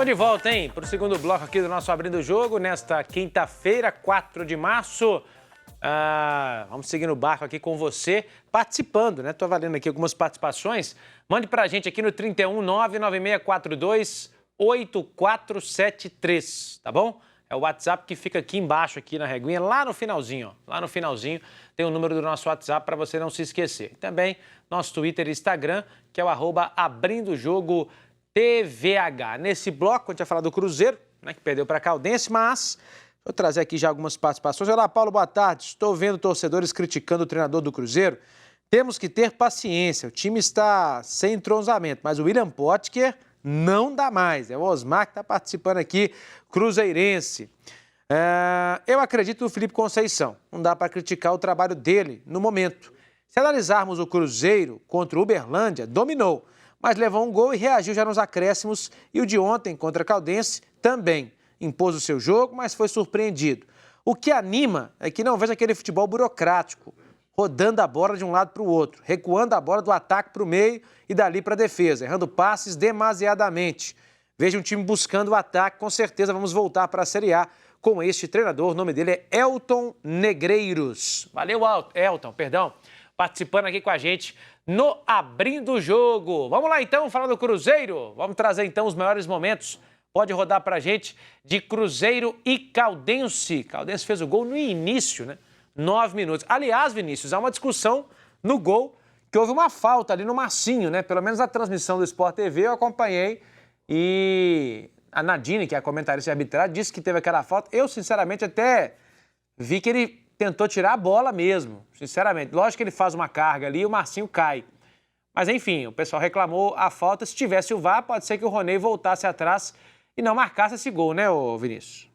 Estamos de volta, hein, para o segundo bloco aqui do nosso Abrindo o Jogo, nesta quinta-feira, 4 de março. Vamos seguir no barco aqui com você, participando, né? Tô valendo aqui algumas participações. Mande pra gente aqui no 31996428473, tá bom? É o WhatsApp que fica aqui embaixo, aqui na reguinha, lá no finalzinho, ó. Lá no finalzinho tem o número do nosso WhatsApp para você não se esquecer. Também nosso Twitter e Instagram, que é o @AbrindoJogoTVH. Nesse bloco, a gente vai falar do Cruzeiro, né, que perdeu para a Caldense, mas vou trazer aqui já algumas participações. Olá, Paulo, boa tarde. Estou vendo torcedores criticando o treinador do Cruzeiro. Temos que ter paciência. O time está sem entrosamento, mas o William Potker não dá mais. É o Osmar que está participando aqui, cruzeirense. Eu acredito no Felipe Conceição. Não dá para criticar o trabalho dele no momento. Se analisarmos o Cruzeiro contra o Uberlândia, dominou, mas levou um gol e reagiu já nos acréscimos. E o de ontem contra a Caldense também. Impôs o seu jogo, mas foi surpreendido. O que anima é que não vejo aquele futebol burocrático, rodando a bola de um lado para o outro, recuando a bola do ataque para o meio e dali para a defesa, errando passes demasiadamente. Vejo um time buscando o ataque, com certeza vamos voltar para a Série A com este treinador. O nome dele é Elton Negreiros. Valeu, Elton, participando aqui com a gente no Abrindo o Jogo. Vamos lá então, falar do Cruzeiro. Vamos trazer então os melhores momentos. Pode rodar pra gente de Cruzeiro e Caldense. Caldense fez o gol no início, né? 9 minutos. Aliás, Vinícius, há uma discussão no gol que houve uma falta ali no Marcinho, né? Pelo menos na transmissão do Sport TV eu acompanhei e a Nadine, que é a comentarista de arbitragem, disse que teve aquela falta. Eu, sinceramente, até vi que ele tentou tirar a bola mesmo, sinceramente. Lógico que ele faz uma carga ali e o Marcinho cai. Mas, enfim, o pessoal reclamou a falta. Se tivesse o VAR, pode ser que o Roney voltasse atrás e não marcasse esse gol, né, Vinícius?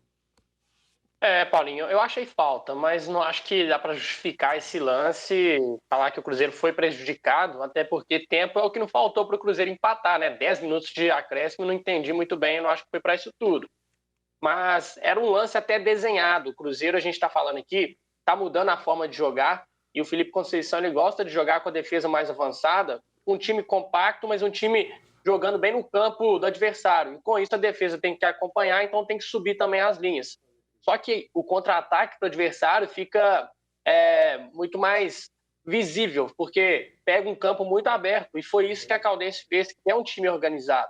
Paulinho, eu achei falta, mas não acho que dá para justificar esse lance, falar que o Cruzeiro foi prejudicado, até porque tempo é o que não faltou para o Cruzeiro empatar, né? 10 minutos de acréscimo, não entendi muito bem, não acho que foi para isso tudo. Mas era um lance até desenhado. O Cruzeiro, a gente está falando aqui, está mudando a forma de jogar, e o Felipe Conceição ele gosta de jogar com a defesa mais avançada, um time compacto, mas um time jogando bem no campo do adversário. E com isso a defesa tem que acompanhar, então tem que subir também as linhas. Só que o contra-ataque do adversário fica muito mais visível, porque pega um campo muito aberto, e foi isso que a Caldense fez, que é um time organizado.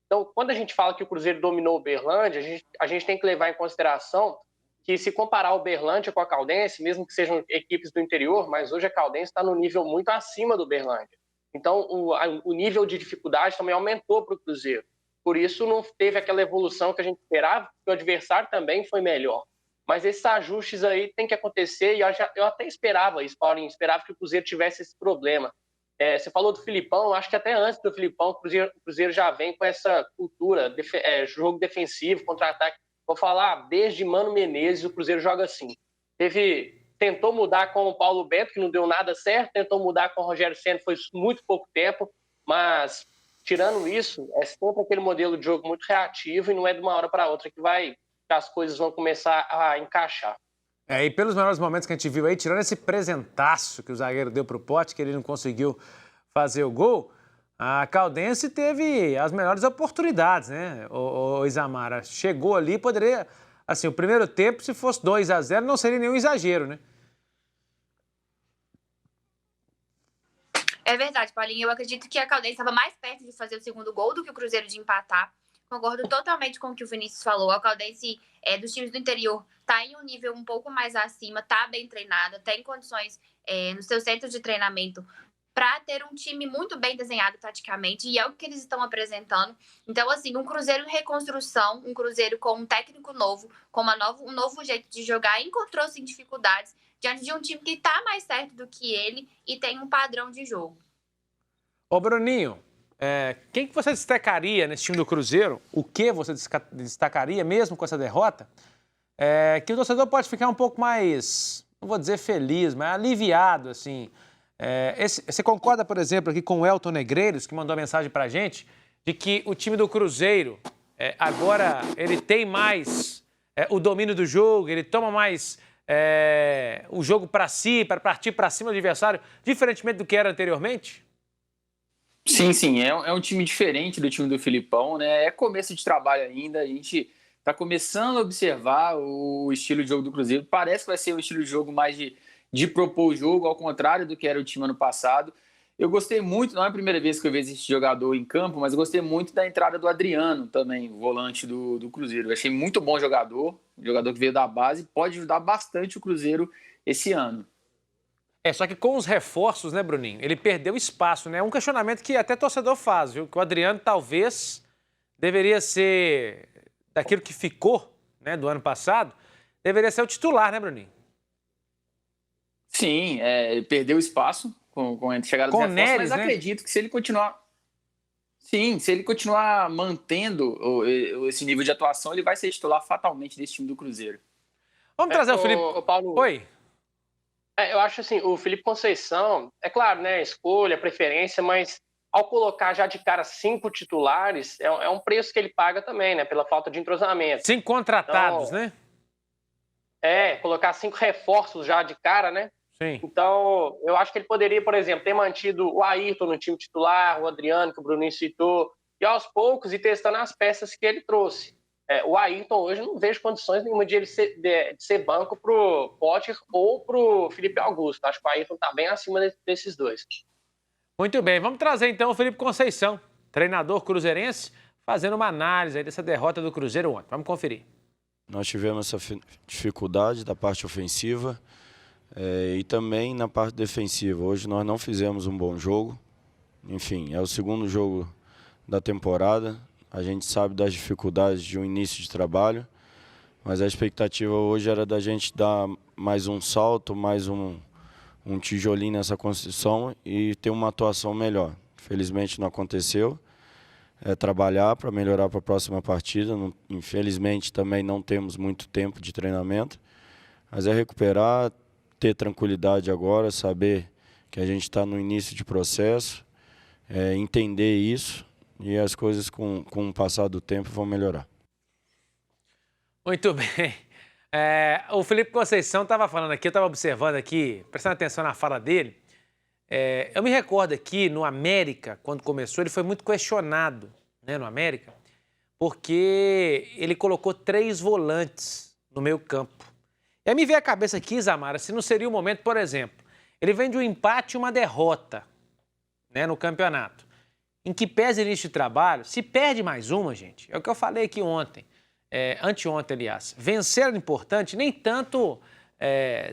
Então, quando a gente fala que o Cruzeiro dominou o Uberlândia, a gente tem que levar em consideração que, se comparar o Uberlândia com a Caldense, mesmo que sejam equipes do interior, mas hoje a Caldense está no nível muito acima do Uberlândia. Então, o nível de dificuldade também aumentou para o Cruzeiro. Por isso, não teve aquela evolução que a gente esperava, porque o adversário também foi melhor. Mas esses ajustes aí tem que acontecer, e eu até esperava isso, Paulinho, esperava que o Cruzeiro tivesse esse problema. Você falou do Filipão, acho que até antes do Filipão, o Cruzeiro já vem com essa cultura, jogo defensivo, contra-ataque. Vou falar, desde Mano Menezes, o Cruzeiro joga assim. Tentou mudar com o Paulo Bento, que não deu nada certo, tentou mudar com o Rogério Ceni, foi muito pouco tempo, mas tirando isso, é sempre aquele modelo de jogo muito reativo e não é de uma hora para outra que as coisas vão começar a encaixar. E pelos melhores momentos que a gente viu aí, tirando esse presentaço que o zagueiro deu pro Pote, que ele não conseguiu fazer o gol, a Caldense teve as melhores oportunidades, né, o Isamara? Chegou ali, poderia, assim, o primeiro tempo, se fosse 2-0, não seria nenhum exagero, né? É verdade, Paulinho. Eu acredito que a Caldense estava mais perto de fazer o segundo gol do que o Cruzeiro de empatar. Concordo totalmente com o que o Vinícius falou. A Caldense, dos times do interior, está em um nível um pouco mais acima, está bem treinada, tem condições no seu centro de treinamento para ter um time muito bem desenhado taticamente, e é o que eles estão apresentando. Então, assim, um Cruzeiro em reconstrução, um Cruzeiro com um técnico novo, com um novo jeito de jogar, encontrou sim dificuldades diante de um time que está mais certo do que ele e tem um padrão de jogo. Ô, Bruninho, quem que você destacaria nesse time do Cruzeiro? O que você destacaria mesmo com essa derrota? Que o torcedor pode ficar um pouco mais, não vou dizer feliz, mas aliviado, assim. Você concorda, por exemplo, aqui com o Elton Negreiros, que mandou uma mensagem pra gente, de que o time do Cruzeiro agora ele tem mais o domínio do jogo, ele toma mais o jogo para si, para partir para cima do adversário, diferentemente do que era anteriormente? Sim, é um time diferente do time do Filipão, né? É começo de trabalho ainda, a gente está começando a observar o estilo de jogo do Cruzeiro. Parece que vai ser um estilo de jogo mais de propor o jogo, ao contrário do que era o time ano passado. Eu gostei muito, não é a primeira vez que eu vejo esse jogador em campo, mas eu gostei muito da entrada do Adriano também, volante do Cruzeiro. Eu achei muito bom jogador, um jogador que veio da base, pode ajudar bastante o Cruzeiro esse ano. Só que com os reforços, né, Bruninho? Ele perdeu espaço, né? Um questionamento que até torcedor faz, viu? Que o Adriano talvez deveria ser, daquilo que ficou, né, do ano passado, deveria ser o titular, né, Bruninho? Sim, ele perdeu espaço com a chegada dos Com o reforços, Neres, mas né? acredito que se ele continuar... Sim, se ele continuar mantendo esse nível de atuação, ele vai ser titular fatalmente desse time do Cruzeiro. Vamos trazer o Felipe. Paulo, Oi. eu acho assim, o Felipe Conceição, é claro, né, escolha, preferência, mas ao colocar já de cara 5 titulares, é um preço que ele paga também, né, pela falta de entrosamento. 5 contratados, Então, né? colocar 5 reforços já de cara, né? Sim. Então, eu acho que ele poderia, por exemplo, ter mantido o Ayrton no time titular, o Adriano, que o Bruninho citou, e aos poucos ir testando as peças que ele trouxe. O Ayrton hoje não vejo condições nenhuma de ele ser banco para o Potter ou para o Felipe Augusto. Acho que o Ayrton está bem acima desses dois. Muito bem, vamos trazer então o Felipe Conceição, treinador cruzeirense, fazendo uma análise aí dessa derrota do Cruzeiro ontem. Vamos conferir. Nós tivemos essa dificuldade da parte ofensiva e também na parte defensiva. Hoje nós não fizemos um bom jogo. Enfim, é o segundo jogo da temporada. A gente sabe das dificuldades de um início de trabalho, mas a expectativa hoje era da gente dar mais um salto, mais um tijolinho nessa construção e ter uma atuação melhor. Felizmente não aconteceu. Trabalhar para melhorar para a próxima partida. Infelizmente também não temos muito tempo de treinamento, mas é recuperar, ter tranquilidade agora, saber que a gente está no início de processo, entender isso e as coisas com o passar do tempo vão melhorar. Muito bem. O Felipe Conceição estava falando aqui, eu estava observando aqui, prestando atenção na fala dele. Eu me recordo aqui no América, quando começou, ele foi muito questionado, né, no América, porque ele colocou 3 volantes no meio campo. E aí me veio a cabeça aqui, Zamara, se não seria o momento, por exemplo, ele vem de um empate e uma derrota, né, no campeonato, em que pesa início de trabalho, se perde mais uma, gente, é o que eu falei aqui ontem, anteontem, aliás, vencer era importante, nem tanto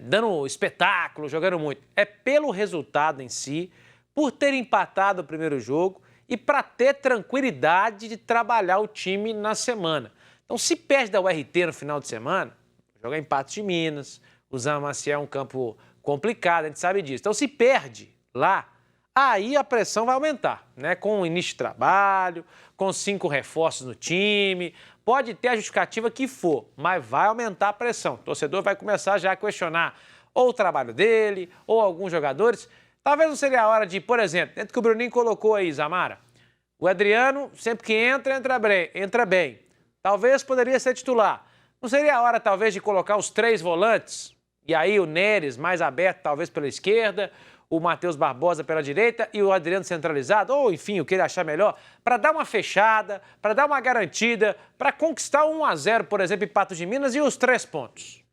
dando espetáculo, jogando muito, é pelo resultado em si, por ter empatado o primeiro jogo e para ter tranquilidade de trabalhar o time na semana. Então, se perde da URT no final de semana, joga empate de Minas, o Zama Maciel é um campo complicado, a gente sabe disso. Então, se perde lá, aí a pressão vai aumentar, né? Com o início de trabalho, com 5 reforços no time, pode ter a justificativa que for, mas vai aumentar a pressão. O torcedor vai começar já a questionar ou o trabalho dele, ou alguns jogadores. Talvez não seria a hora de, por exemplo, dentro que o Bruninho colocou aí, Zamara, o Adriano, sempre que entra bem. Talvez poderia ser titular. Não seria a hora, talvez, de colocar os 3 volantes? E aí o Neres mais aberto, talvez, pela esquerda, o Matheus Barbosa pela direita e o Adriano centralizado, ou enfim, o que ele achar melhor, para dar uma fechada, para dar uma garantida, para conquistar 1-0, por exemplo, em Patos de Minas e os 3 pontos.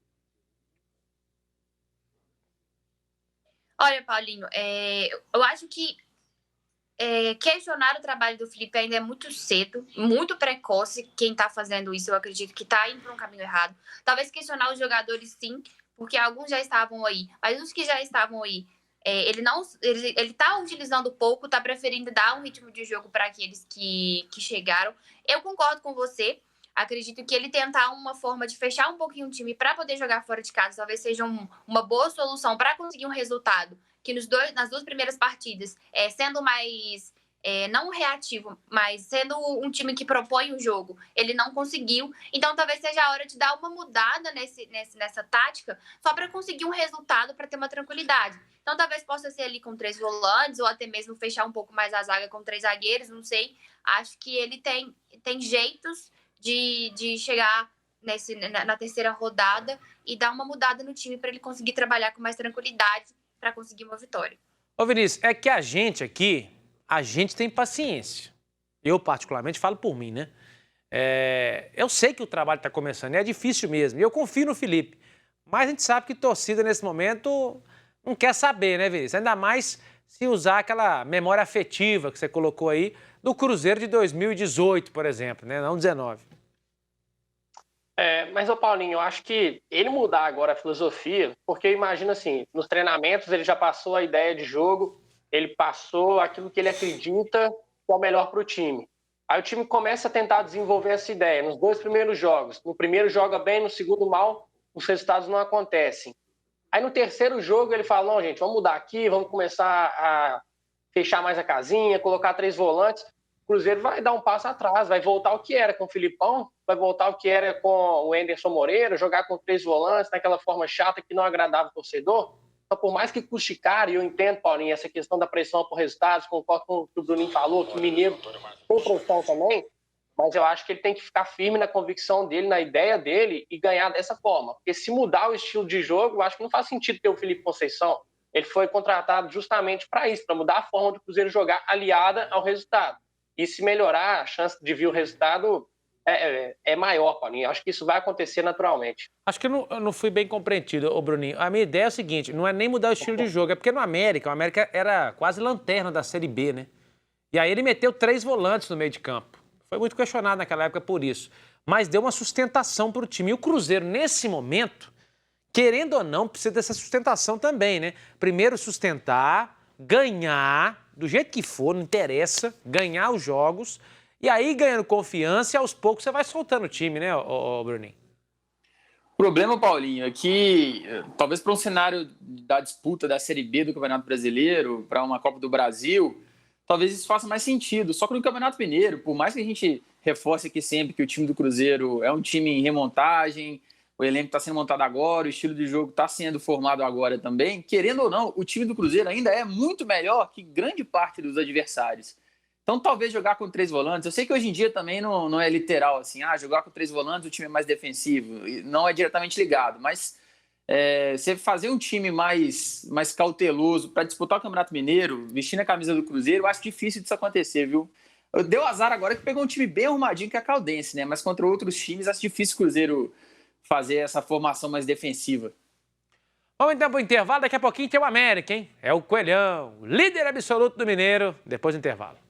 Olha, Paulinho, eu acho que questionar o trabalho do Felipe ainda é muito cedo, muito precoce. Quem está fazendo isso, eu acredito que está indo para um caminho errado. Talvez questionar os jogadores, sim, porque alguns já estavam aí, mas os que já estavam aí, ele está utilizando pouco, está preferindo dar um ritmo de jogo para aqueles que chegaram. Eu concordo com você. Acredito que ele tentar uma forma de fechar um pouquinho o time para poder jogar fora de casa talvez seja uma boa solução para conseguir um resultado que nas 2 primeiras partidas, sendo mais, não reativo, mas sendo um time que propõe o jogo, ele não conseguiu. Então talvez seja a hora de dar uma mudada nessa tática só para conseguir um resultado, para ter uma tranquilidade. Então talvez possa ser ali com 3 volantes ou até mesmo fechar um pouco mais a zaga com 3 zagueiros, não sei. Acho que ele tem jeitos de chegar na terceira rodada e dar uma mudada no time para ele conseguir trabalhar com mais tranquilidade para conseguir uma vitória. Ô Vinícius, é que a gente aqui, a gente tem paciência. Eu, particularmente, falo por mim, né? Eu sei que o trabalho está começando, é difícil mesmo. E eu confio no Felipe. Mas a gente sabe que torcida, nesse momento, não quer saber, né, Vinícius? Ainda mais se usar aquela memória afetiva que você colocou aí do Cruzeiro de 2018, por exemplo, né? Não 19. Mas, ô Paulinho, eu acho que ele mudar agora a filosofia, porque imagina assim, nos treinamentos ele já passou a ideia de jogo, ele passou aquilo que ele acredita que é o melhor para o time. Aí o time começa a tentar desenvolver essa ideia nos 2 primeiros jogos. No primeiro joga bem, no segundo mal, os resultados não acontecem. Aí no terceiro jogo ele fala, não, gente, vamos mudar aqui, vamos começar a fechar mais a casinha, colocar 3 volantes. O Cruzeiro vai dar um passo atrás, vai voltar ao que era com o Filipão, vai voltar ao que era com o Anderson Moreira, jogar com 3 volantes, naquela forma chata que não agradava o torcedor. Então, por mais que custe caro, e eu entendo, Paulinho, essa questão da pressão por resultados, concordo com o que o Bruninho falou, que o Mineiro tem pressão também, mas eu acho que ele tem que ficar firme na convicção dele, na ideia dele e ganhar dessa forma. Porque se mudar o estilo de jogo, eu acho que não faz sentido ter o Felipe Conceição. Ele foi contratado justamente para isso, para mudar a forma do Cruzeiro jogar aliada ao resultado. E se melhorar, a chance de vir o resultado é maior, Paulinho. Acho que isso vai acontecer naturalmente. Acho que eu não fui bem compreendido, ô Bruninho. A minha ideia é o seguinte, não é nem mudar o estilo de jogo, é porque no América, o América era quase lanterna da Série B, né? E aí ele meteu 3 volantes no meio de campo. Foi muito questionado naquela época por isso. Mas deu uma sustentação para o time. E o Cruzeiro, nesse momento, querendo ou não, precisa dessa sustentação também, né? Primeiro sustentar, ganhar, do jeito que for, não interessa, ganhar os jogos. E aí, ganhando confiança, e aos poucos você vai soltando o time, né, ô Bruninho? O problema, Paulinho, é que talvez para um cenário da disputa da Série B do Campeonato Brasileiro, para uma Copa do Brasil, talvez isso faça mais sentido. Só que no Campeonato Mineiro, por mais que a gente reforce aqui sempre que o time do Cruzeiro é um time em remontagem, o elenco está sendo montado agora, o estilo de jogo está sendo formado agora também, querendo ou não, o time do Cruzeiro ainda é muito melhor que grande parte dos adversários. Então, talvez jogar com 3 volantes. Eu sei que hoje em dia também não é literal assim, jogar com 3 volantes o time é mais defensivo. Não é diretamente ligado, mas você fazer um time mais cauteloso para disputar o Campeonato Mineiro, vestindo a camisa do Cruzeiro, eu acho difícil disso acontecer, viu? Deu azar agora que pegou um time bem arrumadinho que é a Caldense, né? Mas contra outros times, acho difícil o Cruzeiro fazer essa formação mais defensiva. Vamos então para o intervalo, daqui a pouquinho tem o América, hein? É o Coelhão, líder absoluto do Mineiro, depois do intervalo.